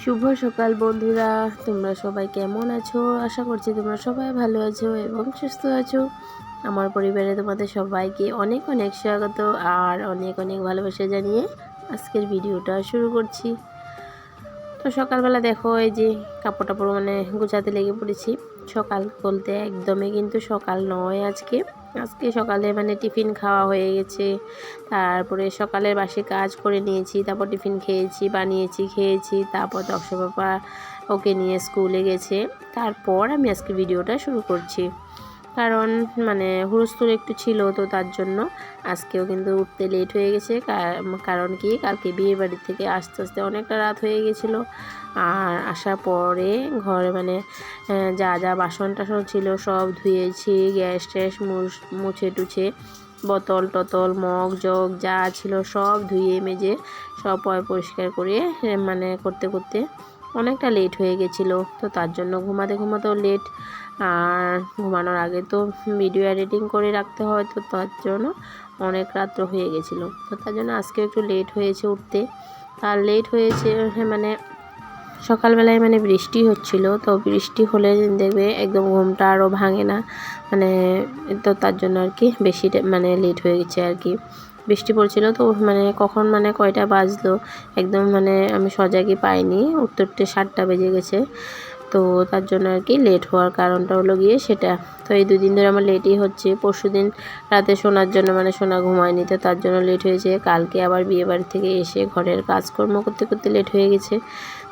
শুভ সকাল বন্ধুরা, তোমরা সবাই কেমন আছো? আশা করছি তোমরা সবাই ভালো আছো এবং সুস্থ আছো। আমার পরিবারে তোমাদের সবাইকে অনেক অনেক স্বাগত আর অনেক অনেক ভালোবাসা জানিয়ে আজকের ভিডিওটা শুরু করছি। তো সকালবেলা দেখো এই যে কাপড় টাপড় গোছাতে লেগে পড়েছি। সকাল বলতে একদমই কিন্তু সকাল নয়, আজকে সকালে টিফিন খাওয়া হয়ে গেছে। তারপরে সকালের বাসি কাজ করে নিয়েছি, তারপর টিফিন খেয়েছি, বানিয়েছি, খেয়েছি। তারপর দক্ষ বাবা ওকে নিয়ে স্কুলে গেছে। তারপর আমি আজকে ভিডিওটা শুরু করছি, কারণ হুড়স্থুল একটু ছিল, তো তার জন্য আজকেও কিন্তু উঠতে লেট হয়ে গেছে। কারণ কি, কালকে বিয়ে বাড়ি থেকে আস্তে আস্তে অনেকটা রাত হয়ে গেছিলো। আর আসার পরে ঘরে যা যা বাসন টাসন ছিল সব ধুয়েছি, গ্যাস ট্যাস মুছে টুছে, বোতল টতল মগ জগ যা ছিল সব ধুয়ে মেজে সব পরিষ্কার করে করতে করতে অনেকটা লেট হয়ে গেছিলো। তো তার জন্য ঘুমাতেও লেট, আর ঘুমানোর আগে তো ভিডিও এডিটিং করে রাখতে হয়, তো তার জন্য অনেক রাত্র হয়ে গেছিলো। তো তার জন্য আজকে একটু লেট হয়েছে উঠতে। আর লেট হয়েছে সকালবেলায় বৃষ্টি হচ্ছিল, তো বৃষ্টি হলে দেখবে একদম ঘুমটা আরও ভাঙে না, তো তার জন্য আর কি বেশি লেট হয়ে গেছে আর কি। বৃষ্টি পড়ছিল, তো কখন কয়টা বাজলো একদম আমি সজাগই পাইনি। উঠতে 7টা বেজে গেছে। তো তার জন্য আর কি লেট হওয়ার কারণটা হলো গিয়ে সেটা। তো এই 2 দিন ধরে আমার লেটই হচ্ছে। পরশুদিন রাতে শোনার জন্য শোনা ঘুমায়নি, তো তার জন্য লেট হয়েছে। কালকে আবার বিয়ে বাড়ি থেকে এসে ঘরের কাজকর্ম করতে করতে লেট হয়ে গেছে।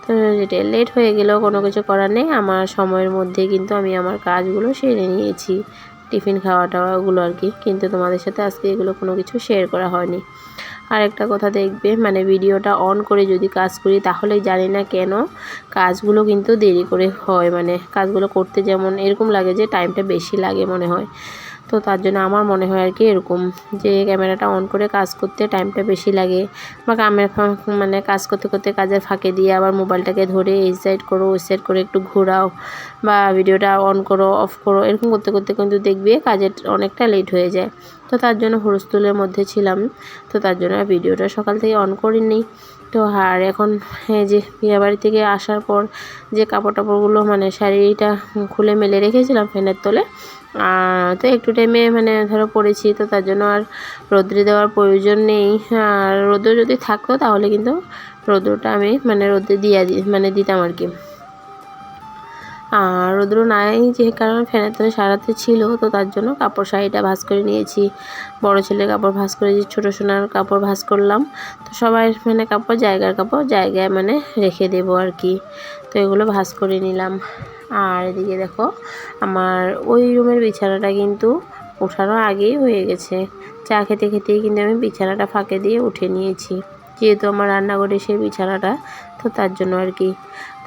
তো যেটা লেট হয়ে গেলেও কোনো কিছু করার নেই, আমার সময়ের মধ্যে কিন্তু আমি আমার কাজগুলো সেরে নিয়েছি, টিফিন খাওয়া টাওয়াগুলো আর কি। কিন্তু তোমাদের সাথে আজকে এগুলো কোনো কিছু শেয়ার করা হয়নি। আর একটা কথা দেখবে, ভিডিওটা অন করে যদি কাজ করি তাহলেই জানি না কেন কাজগুলো কিন্তু দেরি করে হয়। কাজগুলো করতে যেমন এরকম লাগে যে টাইমটা বেশি লাগে মনে হয়। তো তার জন্য আমার মনে হয় আর কি এরকম, যে ক্যামেরাটা অন করে কাজ করতে টাইমটা বেশি লাগে, বা কাজ করতে করতে কাজের ফাঁকে দিয়ে আবার মোবাইলটাকে ধরে এই সাইড করো ওই সাইড করে একটু ঘোরাও, বা ভিডিওটা অন করো অফ করো, এরকম করতে করতে কিন্তু দেখবে কাজের অনেকটা লেট হয়ে যায়। তো তার জন্য হুড়স্থুলের মধ্যে ছিলাম, তো তার জন্য ভিডিওটা সকাল থেকে অন করিনি। তো আর এখন এই যে বিয়েবাড়ি থেকে আসার পর যে কাপড় টাপড়গুলো শাড়িটা খুলে মেলে রেখেছিলাম ফ্যানের তলে, তো একটু টাইমে ধরো পড়েছি, তো তার জন্য আর রৌদ্রে দেওয়ার প্রয়োজন নেই। আর রৌদ্র যদি থাকতো তাহলে কিন্তু রৌদ্রটা আমি রৌদ্রে দিতাম আর কি। আর রৌদ্র নাই, যে কারণে ফ্যানের তলে সারাতে ছিল, তো তার জন্য কাপড় শাড়িটা ভাঁজ করে নিয়েছি। বড় ছেলের কাপড় ভাঁজ করেছি, ছোটো সোনার কাপড় ভাঁজ করলাম। তো সবাই কাপড় জায়গায় রেখে দেবো আর কি। তো এগুলো ভাঁজ করে নিলাম। আর এদিকে দেখো আমার ওই রুমের বিছানাটা কিন্তু ওঠানোর আগেই হয়ে গেছে। চা খেতে খেতেই কিন্তু আমি বিছানাটা ফাঁকে দিয়ে উঠে নিয়েছি, যেহেতু আমার রান্নাঘরে সেই বিছানাটা, তো তার জন্য আর কি।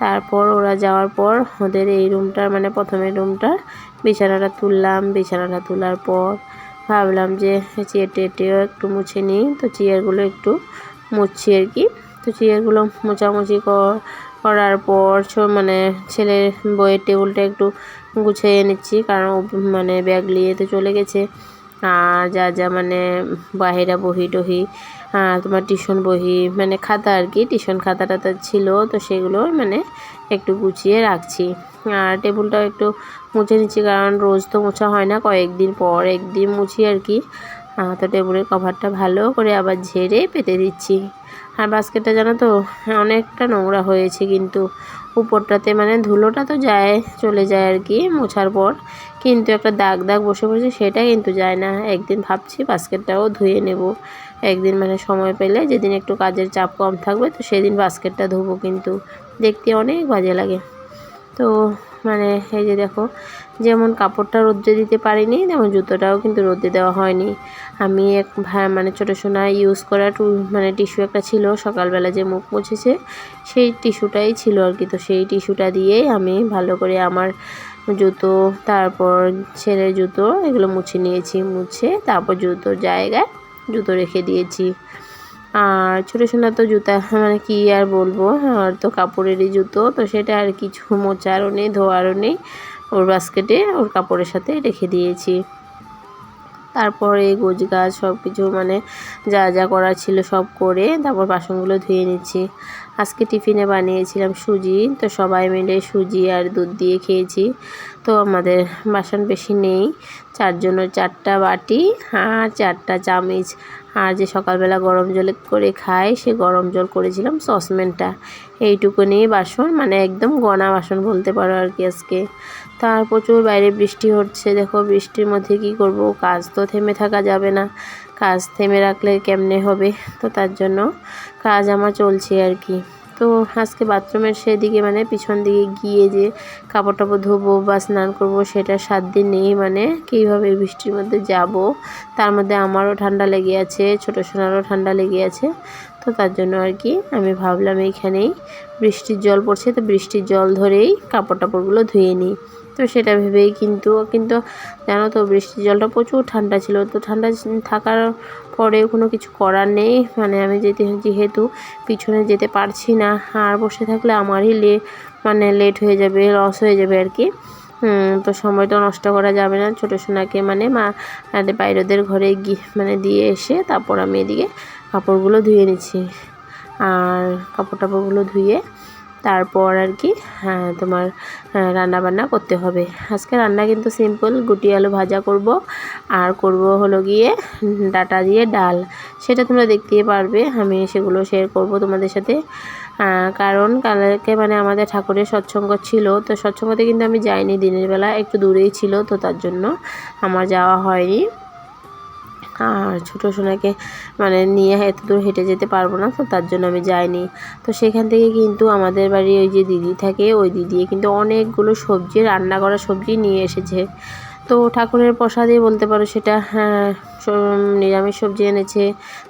তারপর ওরা যাওয়ার পর ওদের এই রুমটার প্রথমের রুমটার বিছানাটা তুললাম। বিছানাটা তোলার পর ভাবলাম যে চেয়ার টেয়ারটিও একটু মুছে নিই, তো চেয়ারগুলো একটু মুছছি আর কি। তো চেয়ারগুলো মোছামুছি করার পর ছেলের বইয়ের টেবিলটা একটু গুছিয়ে নিচ্ছি, কারণ ব্যাগ নিয়ে তো চলে গেছে। আর যা যা বাহিরা বহি টহি, তোমার টিউশন বহি খাতা আর কি, টিউশন খাতা টাতা ছিল, তো সেগুলো একটু গুছিয়ে রাখছি। আর টেবিলটাও একটু মুছে নিচ্ছি, কারণ রোজ তো মোছা হয় না, কয়েকদিন পর একদিন মুছি আর কি। তো টেবিলের কভারটা ভালো করে আবার ঝেড়ে পেতে দিচ্ছি। আর বাস্কেটটা জানো তো অনেকটা নোংরা হয়েছে, কিন্তু উপরটাতে ধুলোটা তো চলে যায় আর কি মোছার পর, কিন্তু একটা দাগ দাগ বসে বসে সেটা কিন্তু যায় না। একদিন ভাবছি বাস্কেটটাও ধুয়ে নেব, একদিন সময় পেলে, যেদিন একটু কাজের চাপ কম থাকবে তো সেদিন বাস্কেটটা ধোবো, কিন্তু দেখতে অনেক বাজে লাগে। তো এই যে দেখো, যেমন কাপড়টা রোদ্রে দিতে পারিনি, তেমন জুতোটাও কিন্তু রোদ্রে দেওয়া হয়নি। আমি এক ছোটো সোনা ইউজ করা টিস্যু একটা ছিল, সকালবেলা যে মুখ মুছেছে সেই টিস্যুটাই ছিল আর কি। তো সেই টিস্যুটা দিয়েই আমি ভালো করে আমার জুতো, তারপর ছেলের জুতো এগুলো মুছে নিয়েছি। মুছে তারপর জুতোর জায়গায় জুতো রেখে দিয়েছি। আর ছোটো সোনা তো জুতা কি আর বলবো, আর তো কাপড়েরই জুতো, তো সেটা আর কিছু মোছারও নেই ধোয়ারও নেই, ওর বাস্কেটে ওর কাপড়ের সাথে রেখে দিয়েছি। তারপরে গোছগাছ সব কিছু মানে যা যা করার ছিল সব করে তারপর বাসনগুলো ধুয়ে নিচ্ছি। আজকে টিফিনে বানিয়েছিলাম সুজি, তো সবাই মিলে সুজি আর দুধ দিয়ে খেয়েছি। তো আমাদের বাসন বেশি নেই, 4 জনের 4টা বাটি আর 4টা চামচ। আর যে সকালবেলা গরম জল করে খাই সে গরম জল করেছিলাম সসপ্যানটা, এইটুকুনি বাসন, মানে একদম গোনা বাসন বলতে পারো আর কি আজকে। তার প্রচুর বাইরে বৃষ্টি হচ্ছে, দেখো বৃষ্টির মধ্যে কি করব, কাজ তো থেমে থাকা যাবে না, কাজ থেমে রাখলে কেমনে হবে, তো তার জন্য কাজ আমার চলছে আর কি। তো আজকে বাথরুমের সেদিকে মানে পিছন দিকে গিয়ে যে কাপড় টাপড় ধোবো বা স্নান করবো সেটা 7 দিন নেই, মানে কীভাবে বৃষ্টির মধ্যে যাব, তার মধ্যে আমারও ঠান্ডা লেগে আছে, ছোটো সোনারও ঠান্ডা লেগে আছে। তো তার জন্য আর কি আমি ভাবলাম এইখানেই বৃষ্টির জল পড়ছে, তো বৃষ্টির জল ধরেই কাপড় টাপড়গুলো ধুয়ে নিই। তো সেটা ভেবেই কিন্তু জানো তো বৃষ্টির জলটা প্রচুর ঠান্ডা ছিল, তো ঠান্ডা থাকার পরেও কোনো কিছু করার নেই, মানে আমি যেহেতু পিছনে যেতে পারছি না, আর বসে থাকলে আমারই লেট হয়ে যাবে, লস হয়ে যাবে আর কি। তো সময়টা নষ্ট করা যাবে না। ছোটো সোনাকে মানে বাইরেদের ঘরে দিয়ে এসে তারপর আমি এদিকে কাপড়গুলো ধুয়ে নিচ্ছি। আর কাপড় টাপড়গুলো ধুয়ে তারপর আর কি তোমার রান্না বান্না করতে হবে। আজকে রান্না কিন্তু সিম্পল, গুটি আলু ভাজা করব, আর করব হলো গিয়ে ডাটা দিয়ে ডাল, সেটা তোমরা দেখতেই পারবে, আমি সেগুলো শেয়ার করব তোমাদের সাথে। কারণ কালকে মানে আমাদের ঠাকুরের সৎসঙ্গ ছিল, তো সৎসঙ্গতে কিন্তু আমি যাইনি, দিনের বেলা একটু দূরেই ছিল, তো তার জন্য আমার যাওয়া হয়নি। আর ছোটো সোনাকে মানে নিয়ে এত দূর হেঁটে যেতে পারবো না, তো তার জন্য আমি যাইনি। তো সেখান থেকে কিন্তু আমাদের বাড়ি ওই যে দিদি থাকে, ওই দিদি কিন্তু অনেকগুলো সবজি, রান্না করা সবজি নিয়ে এসেছে। তো ঠাকুরের প্রসাদে বলতে পারো সেটা, নিরামিষ সবজি এনেছে,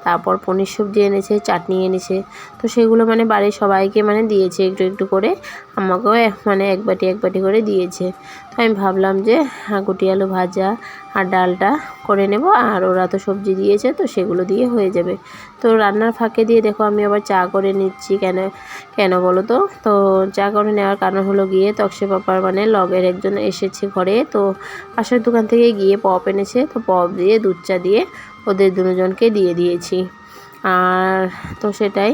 তারপর পনির সবজি এনেছে, চাটনি এনেছে। তো সেগুলো মানে বাড়ির সবাইকে মানে দিয়েছে একটু একটু করে, আমাকেও মানে এক বাটি করে দিয়েছে। তো আমি ভাবলাম যে গুটি আলু ভাজা আর ডালটা করে নেব, আর ওরা তো সবজি দিয়েছে তো সেগুলো দিয়ে হয়ে যাবে। তো রান্নার ফাঁকে দিয়ে দেখো আমি আবার চা করে নিচ্ছি, কেন বলো তো, চা করে নেওয়ার কারণ হলো গিয়ে তক্সে পাপার মানে লগের একজন এসেছে ঘরে, তো পাশের দোকান থেকে গিয়ে পপ এনেছে, তো পপ দিয়ে দুধ চা দিয়ে ওদের দুজনকে দিয়ে দিয়েছি। আর তো সেটাই,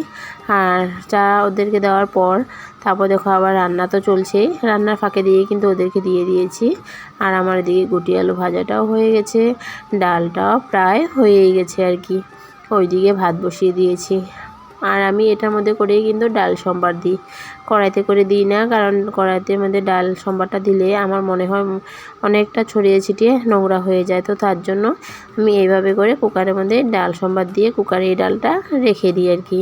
আর চা ওদেরকে দেওয়ার পর তারপর দেখো আবার রান্না তো চলছেই, রান্নার ফাঁকে দিয়ে কিন্তু ওদেরকে দিয়ে দিয়েছি। আর আমার এদিকে গুটি আলু ভাজাটাও হয়ে গেছে, ডালটাও প্রায় হয়েই গেছে আর কি, ওইদিকে ভাত বসিয়ে দিয়েছি। আর আমি এটার মধ্যে করেই কিন্তু ডাল সম্বার দিই, কড়াইতে করে দিই না, কারণ কড়াইতে মধ্যে ডাল সম্বারটা দিলে আমার মনে হয় অনেকটা ছড়িয়ে ছিটিয়ে নোংরা হয়ে যায়, তো তার জন্য আমি এইভাবে করে কুকারের মধ্যে ডাল সম্বার দিয়ে কুকারে এই ডালটা রেখে দিই আর কি।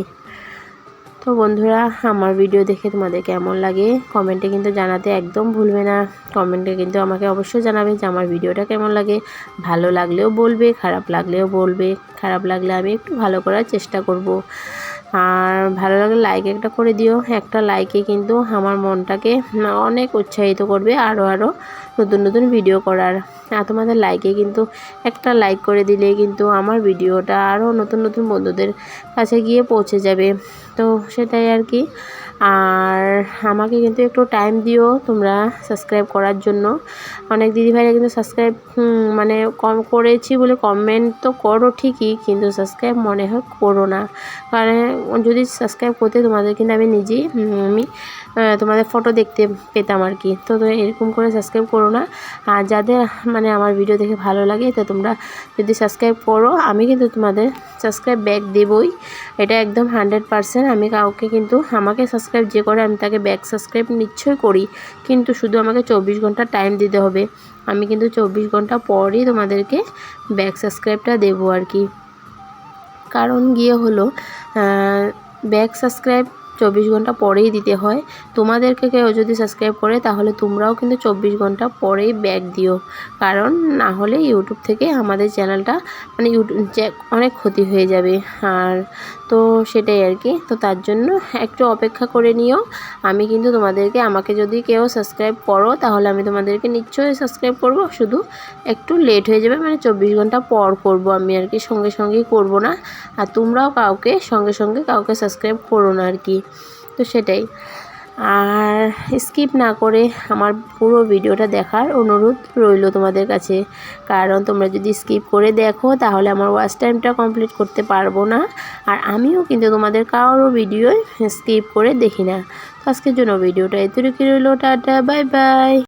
তো বন্ধুরা, আমার ভিডিও দেখে তোমাদের কেমন লাগে কমেন্টে কিন্তু জানাতে একদম ভুলবে না। কমেন্টে কিন্তু আমাকে অবশ্যই জানাবে যে আমার ভিডিওটা কেমন লাগে, ভালো লাগলেও বলবে, খারাপ লাগলেও বলবে, খারাপ লাগলে আমি একটু ভালো করার চেষ্টা করব। আর ভালো লাগলে লাইক একটা করে দিও, একটা লাইকে কিন্তু আমার মনটাকে অনেক উৎসাহিত করবে আরও নতুন নতুন ভিডিও করার। আর তোমাদের লাইকে কিন্তু একটা লাইক করে দিলে কিন্তু আমার ভিডিওটা আরও নতুন নতুন বন্ধুদের কাছে গিয়ে পৌঁছে যাবে, তো সেটাই আর কি। আর আমাকে কিন্তু একটু টাইম দিও তোমরা সাবস্ক্রাইব করার জন্য। অনেক দিদিভাইরা কিন্তু সাবস্ক্রাইব মানে কম করেছি বলে কমেন্ট তো করো ঠিকই, কিন্তু সাবস্ক্রাইব মনে হয় করো না, কারণ যদি সাবস্ক্রাইব করতে তোমাদের কিন্তু আমি নিজেই তোমাদের ফটো দেখতে পেতাম আর কি। তো এরকম করে সাবস্ক্রাইব করো না। আর যাদের মানে আমার ভিডিও দেখে ভালো লাগে, তো তোমরা যদি সাবস্ক্রাইব করো আমি কিন্তু তোমাদের সাবস্ক্রাইব ব্যাক দেবই, এটা একদম 100%। আমি কাউকে কিন্তু আমাকে সাবস্ক্রাইব যে করে আমি তাকে ব্যাক সাবস্ক্রাইব নিশ্চয়ই করি, কিন্তু শুধু আমাকে 24 ঘন্টা টাইম দিতে হবে, আমি কিন্তু 24 ঘন্টা পরই তোমাদেরকে ব্যাক সাবস্ক্রাইবটা দেবো আর কি। কারণ গিয়ে হলো ব্যাক সাবস্ক্রাইব 24 ঘন্টা পরেই দিতে হয়। তোমাদেরকে কেউ যদি সাবস্ক্রাইব করে তাহলে তোমরাও কিন্তু 24 ঘন্টা পরেই ব্যাক দিও, কারণ না হলে ইউটিউব থেকে আমাদের চ্যানেলটা মানে অনেক ক্ষতি হয়ে যাবে। আর তো সেটাই আর কি, তো তার জন্য একটু অপেক্ষা করে নিও। আমি কিন্তু তোমাদেরকে, আমাকে যদি কেউ সাবস্ক্রাইব করো তাহলে আমি তোমাদেরকে নিশ্চয়ই সাবস্ক্রাইব করব, শুধু একটু লেট হয়ে যাবে, মানে 24 ঘন্টা পর করব আমি আর কি, সঙ্গে সঙ্গেই করব না। আর তোমরাও কাউকে সঙ্গে সঙ্গে কাউকে সাবস্ক্রাইব করো না আর কি, তো সেটাই। আর স্কিপ না করে আমার পুরো ভিডিওটা দেখার অনুরোধ রইল তোমাদের কাছে, কারণ তোমরা যদি স্কিপ করে দেখো তাহলে আমার ওয়াচ টাইমটা কমপ্লিট করতে পারবো না। আর আমিও কিন্তু তোমাদের কারো ভিডিও স্কিপ করে দেখি না। তো আজকের জন্য ভিডিওটা এতটুকু রইল। Tata, bye bye.